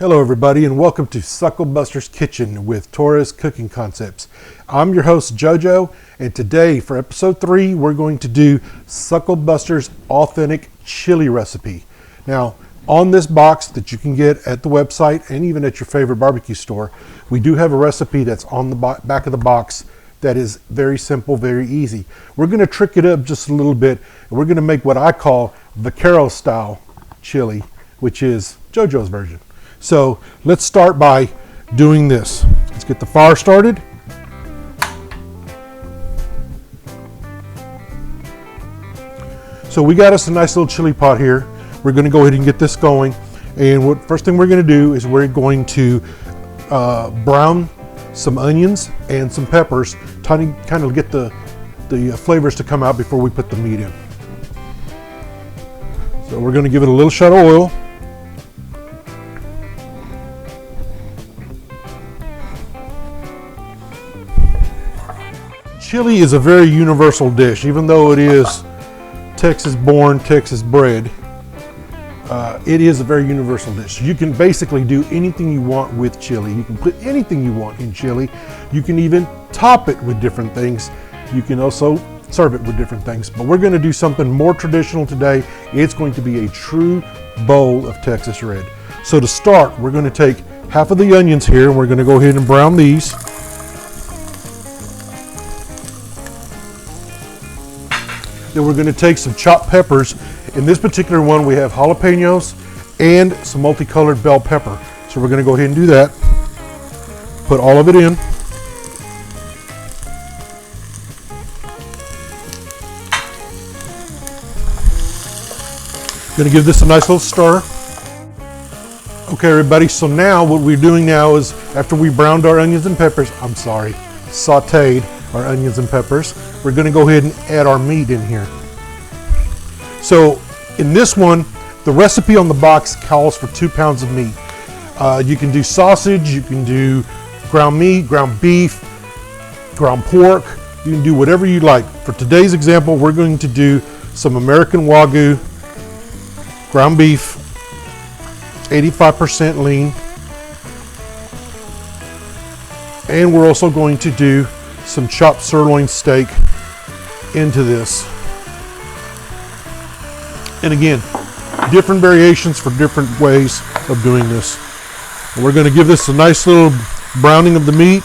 Hello everybody and welcome to SuckleBusters Kitchen with Torres Cooking Concepts. I'm your host JoJo, and today for episode 3 we're going to do SuckleBusters authentic chili recipe. Now on this box that you can get at the website and even at your favorite barbecue store, we do have a recipe that's on the back of the box that is very simple, very easy. We're going to trick it up just a little bit and we're going to make what I call Vaquero style chili, which is JoJo's version. So let's start by doing this. Let's get the fire started. So we got us a nice little chili pot here. We're going to go ahead and get this going. And first thing we're going to do is we're going to brown some onions and some peppers, kind of get the flavors to come out before we put the meat in. So we're going to give it a little shot of oil. Chili is a very universal dish, even though it is Texas born, Texas bred. It is a very universal dish. You can basically do anything you want with chili. You can put anything you want in chili. You can even top it with different things. You can also serve it with different things. But we're going to do something more traditional today. It's going to be a true bowl of Texas red. So to start, we're going to take half of the onions here and we're going to go ahead and brown these. Then we're going to take some chopped peppers. In this particular one, we have jalapenos and some multicolored bell pepper. So we're going to go ahead and do that. Put all of it in. Going to give this a nice little stir. Okay, everybody. So now what we're doing now is, after we browned our onions and peppers, sauteed our onions and peppers, we're going to go ahead and add our meat in here. So in this one, the recipe on the box calls for 2 pounds of meat. You can do sausage, you can do ground meat, ground beef, ground pork. You can do whatever you like. For today's example, we're going to do some American Wagyu ground beef, 85% lean. And we're also going to do some chopped sirloin steak into this. And again, different variations for different ways of doing this. And we're going to give this a nice little browning of the meat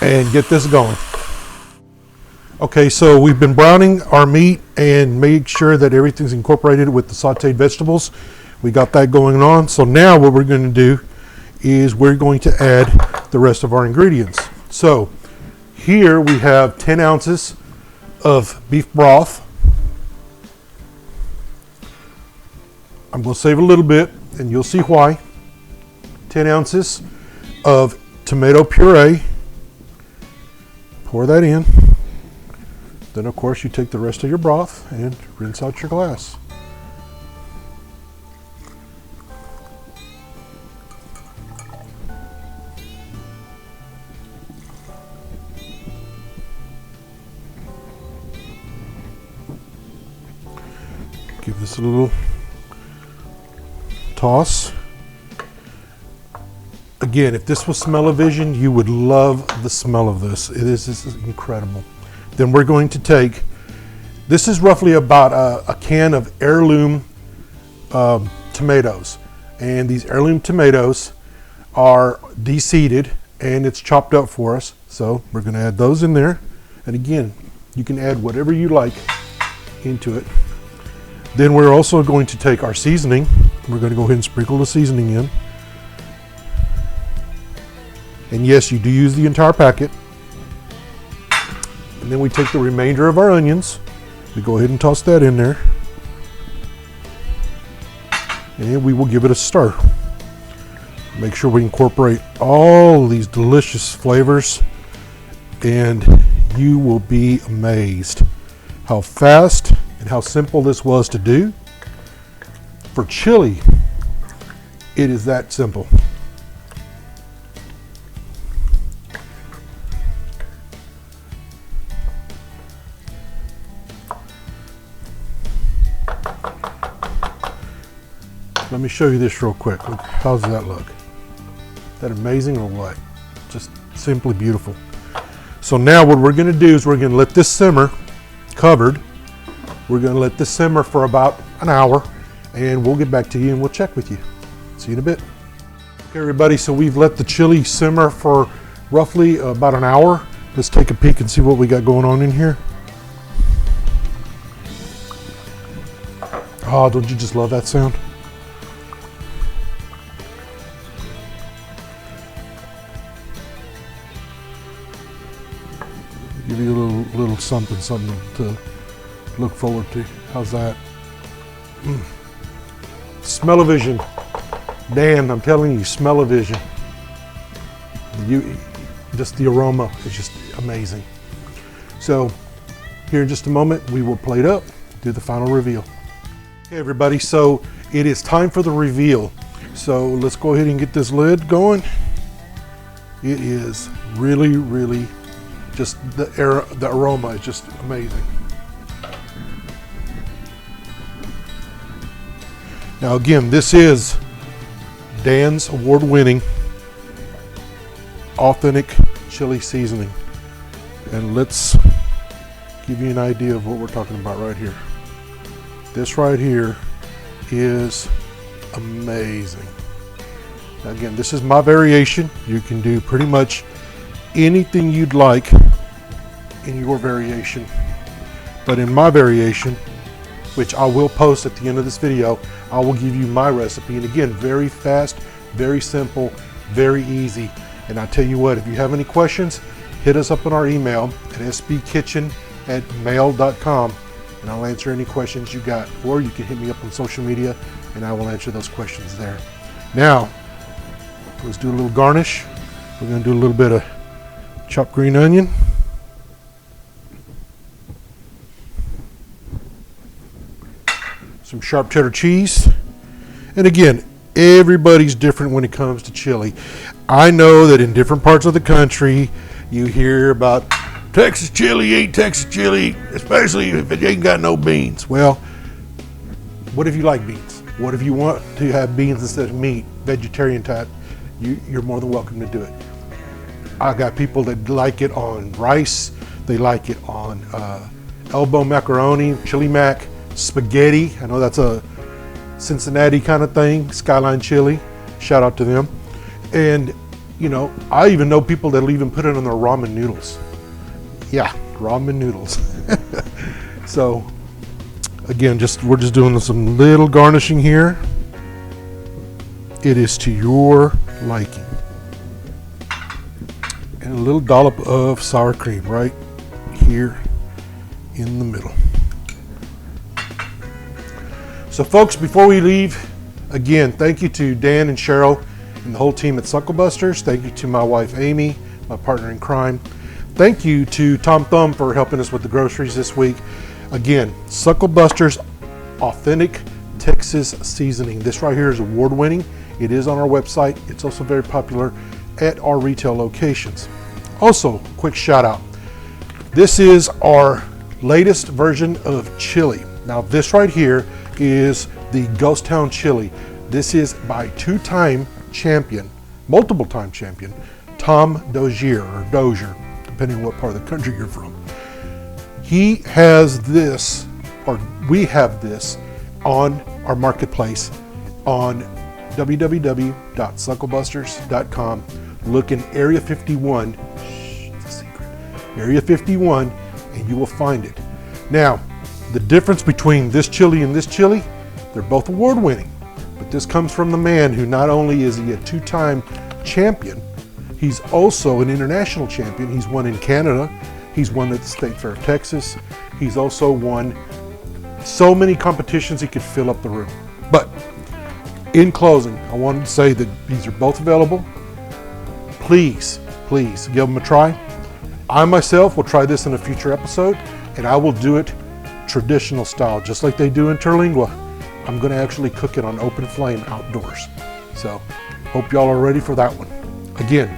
and get this going. Okay, so we've been browning our meat and make sure that everything's incorporated with the sauteed vegetables. We got that going on. So now what we're going to do is we're going to add the rest of our ingredients. So here we have 10 ounces of beef broth. I'm going to save a little bit and you'll see why. 10 ounces of tomato puree. Pour that in. Then of course you take the rest of your broth and rinse out your glass. Give this a little toss. Again, if this was smell-o-vision, you would love the smell of this. This is incredible. Then we're going to take, this is roughly about a can of heirloom tomatoes. And these heirloom tomatoes are de-seeded and it's chopped up for us. So we're going to add those in there. And again, you can add whatever you like into it. Then we're also going to take our seasoning. We're going to go ahead and sprinkle the seasoning in. And yes, you do use the entire packet. And then we take the remainder of our onions. We go ahead and toss that in there. And we will give it a stir. Make sure we incorporate all these delicious flavors. And you will be amazed how fast and how simple this was to do. For chili, it is that simple. Let me show you this real quick. Look, how does that look? Is that amazing or what? Just simply beautiful. So now what we're going to do is we're going to let this simmer covered. We're going to let this simmer for about an hour, and we'll get back to you and we'll check with you. See you in a bit. Okay, everybody, so we've let the chili simmer for roughly about an hour. Let's take a peek and see what we got going on in here. Oh, don't you just love that sound? Give you a little something to look forward to. How's that? Smell-o-vision. Dan, I'm telling you, smell-o-vision. Just the aroma is just amazing. So here in just a moment, we will plate up, do the final reveal. Okay, everybody, so it is time for the reveal. So let's go ahead and get this lid going. It is really, really just the aroma is just amazing. Now again, this is Dan's award-winning authentic chili seasoning. And let's give you an idea of what we're talking about right here. This right here is amazing. Now again, this is my variation. You can do pretty much anything you'd like in your variation. But in my variation, which I will post at the end of this video, I will give you my recipe. And again, very fast, very simple, very easy. And I tell you what, if you have any questions, hit us up on our email at sbkitchen@mail.com and I'll answer any questions you got. Or you can hit me up on social media and I will answer those questions there. Now, let's do a little garnish. We're going to do a little bit of chopped green onion. Some sharp cheddar cheese. And again, everybody's different when it comes to chili. I know that in different parts of the country, you hear about Texas chili ain't Texas chili, especially if it ain't got no beans. Well, what if you like beans? What if you want to have beans instead of meat, vegetarian type? You're more than welcome to do it. I got people that like it on rice. They like it on elbow macaroni, chili mac, spaghetti. I know that's a Cincinnati kind of thing, Skyline Chili. Shout out to them. And you know, I even know people that'll even put it on their ramen noodles. Yeah, ramen noodles. So again, we're just doing some little garnishing here. It is to your liking. And a little dollop of sour cream right here in the middle. So folks, before we leave, again, thank you to Dan and Cheryl and the whole team at SuckleBusters. Thank you to my wife, Amy, my partner in crime. Thank you to Tom Thumb for helping us with the groceries this week. Again, SuckleBusters Authentic Texas Seasoning. This right here is award-winning. It is on our website. It's also very popular at our retail locations. Also, quick shout out. This is our latest version of chili. Now this right here is the Ghost Town Chili. This is by two-time champion, multiple-time champion, Tom Dozier, or Dozier, depending on what part of the country you're from. He has this, or we have this, on our marketplace on www.SuckleBusters.com. Look in Area 51, it's a secret, Area 51, and you will find it. Now, the difference between this chili and this chili, they're both award-winning, but this comes from the man who not only is he a two-time champion, he's also an international champion. He's won in Canada, he's won at the State Fair of Texas, he's also won so many competitions he could fill up the room. But in closing, I wanted to say that these are both available. Please, please give them a try. I myself will try this in a future episode, and I will do it traditional style, just like they do in Terlingua. I'm going to actually cook it on open flame outdoors. So hope y'all are ready for that one. Again,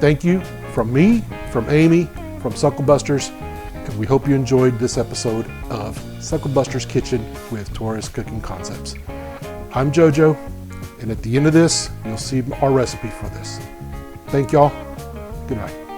thank you from me, from Amy, from SuckleBusters, and we hope you enjoyed this episode of SuckleBusters Kitchen with Torres Cooking Concepts. I'm JoJo, and at the end of this, you'll see our recipe for this. Thank y'all. Good night.